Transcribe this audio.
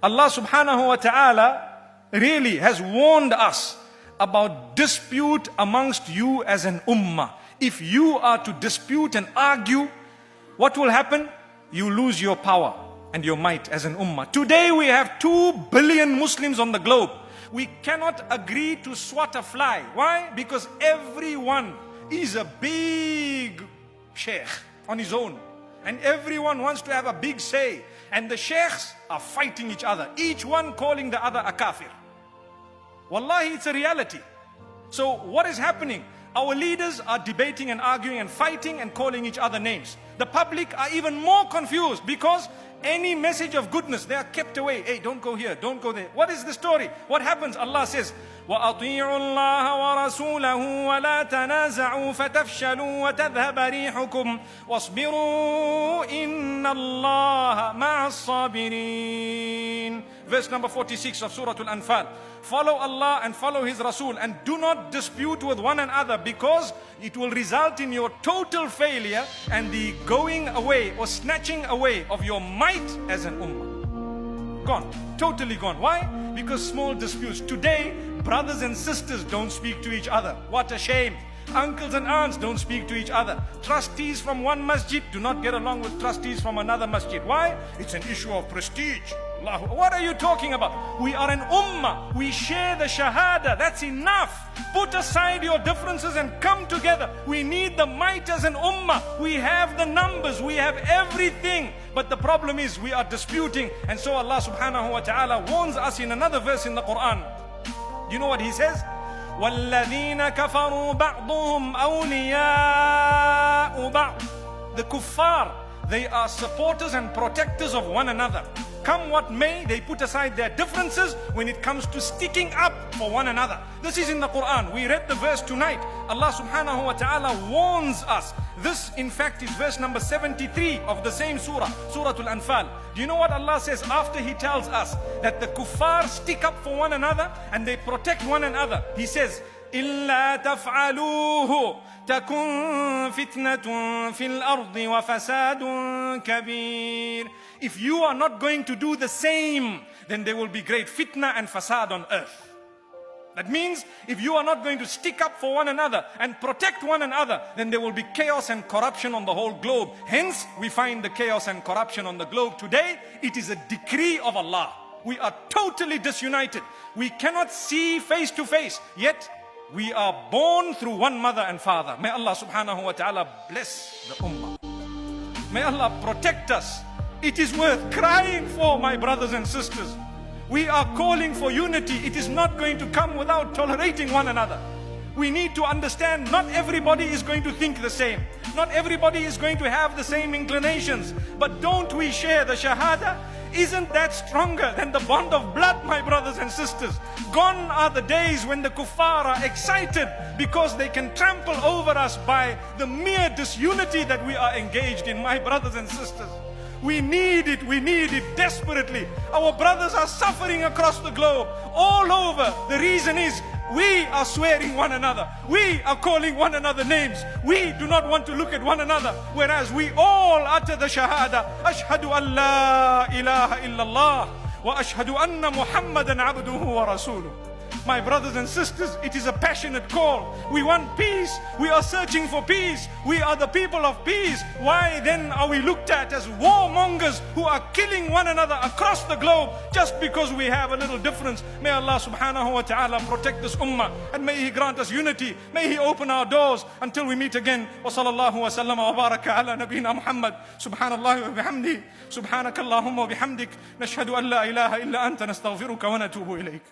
Allah subhanahu wa ta'ala really has warned us about dispute amongst you as an ummah. If you are to dispute and argue, what will happen? You lose your power and your might as an ummah. Today we have 2 billion Muslims on the globe. We cannot agree to swat a fly. Why? Because everyone is a big sheikh on his own. And everyone wants to have a big say. And the sheikhs are fighting each other. Each one calling the other a kafir. Wallahi, it's a reality. So what is happening? Our leaders are debating and arguing and fighting and calling each other names. The public are even more confused because any message of goodness, they are kept away. Hey, don't go here, don't go there. What is the story? What happens? Allah says, وَأَطِيعُوا اللَّهَ وَرَسُولَهُ وَلَا تَنَازَعُوا فَتَفْشَلُوا وَتَذْهَبَ رِيحُكُمْ وَاصْبِرُوا إِنَّ اللَّهَ مَعَ الصَّابِرِينَ. Verse number 46 of Surah Al-Anfal. Follow Allah and follow His Rasul and do not dispute with one another, because it will result in your total failure and the going away or snatching away of your might as an ummah. Gone, totally gone. Why? Because small disputes. Today, brothers and sisters don't speak to each other. What a shame. Uncles and aunts don't speak to each other. Trustees from one masjid do not get along with trustees from another masjid. Why? It's an issue of prestige. What are you talking about? We are an ummah. We share the shahada. That's enough. Put aside your differences and come together. We need the might as an ummah. We have the numbers. We have everything. But the problem is we are disputing. And so Allah subhanahu wa ta'ala warns us in another verse in the Quran. You know what He says? وَالَّذِينَ كَفَرُوا بَعْضُهُمْ أَوْلِيَاءُ بَعْضٍ. The kuffar, they are supporters and protectors of one another. Come what may, they put aside their differences when it comes to sticking up for one another. This is in the Quran. We read the verse tonight. Allah subhanahu wa ta'ala warns us. This in fact is verse number 73 of the same surah, Surah Al-Anfal. Do you know what Allah says after He tells us that the kuffar stick up for one another and they protect one another? He says, إِلَّا تَفْعَلُوهُ تَكُنْ فِتْنَةٌ فِي الْأَرْضِ وَفَسَادٌ كَبِيرٌ. If you are not going to do the same, then there will be great fitna and fasad on earth. That means if you are not going to stick up for one another and protect one another, then there will be chaos and corruption on the whole globe. Hence, we find the chaos and corruption on the globe today. It is a decree of Allah. We are totally disunited. We cannot see face to face, yet we are born through one mother and father. May Allah subhanahu wa ta'ala bless the ummah. May Allah protect us. It is worth crying for, my brothers and sisters. We are calling for unity. It is not going to come without tolerating one another. We need to understand not everybody is going to think the same. Not everybody is going to have the same inclinations. But don't we share the shahada? Isn't that stronger than the bond of blood, my brothers and sisters? Gone are the days when the kuffar are excited because they can trample over us by the mere disunity that we are engaged in, my brothers and sisters. We need it desperately. Our brothers are suffering across the globe, all over. The reason is we are swearing one another. We are calling one another names. We do not want to look at one another. Whereas we all utter the shahada. Ashhadu an la ilaha illallah wa ashhadu anna Muhammadan abduhu wa rasuluh. My brothers and sisters, it is a passionate call. We want peace. We are searching for peace. We are the people of peace. Why then are we looked at as warmongers who are killing one another across the globe just because we have a little difference? May Allah subhanahu wa ta'ala protect this ummah and may He grant us unity. May He open our doors until we meet again. Wa sallallahu wa sallam wa baraka ala nabiyyina Muhammad. Subhanallah wa bihamdi. Subhanakallahumma wa bihamdik. Nashhadu an la ilaha illa anta nastaghfiruka wa natubu ilayk.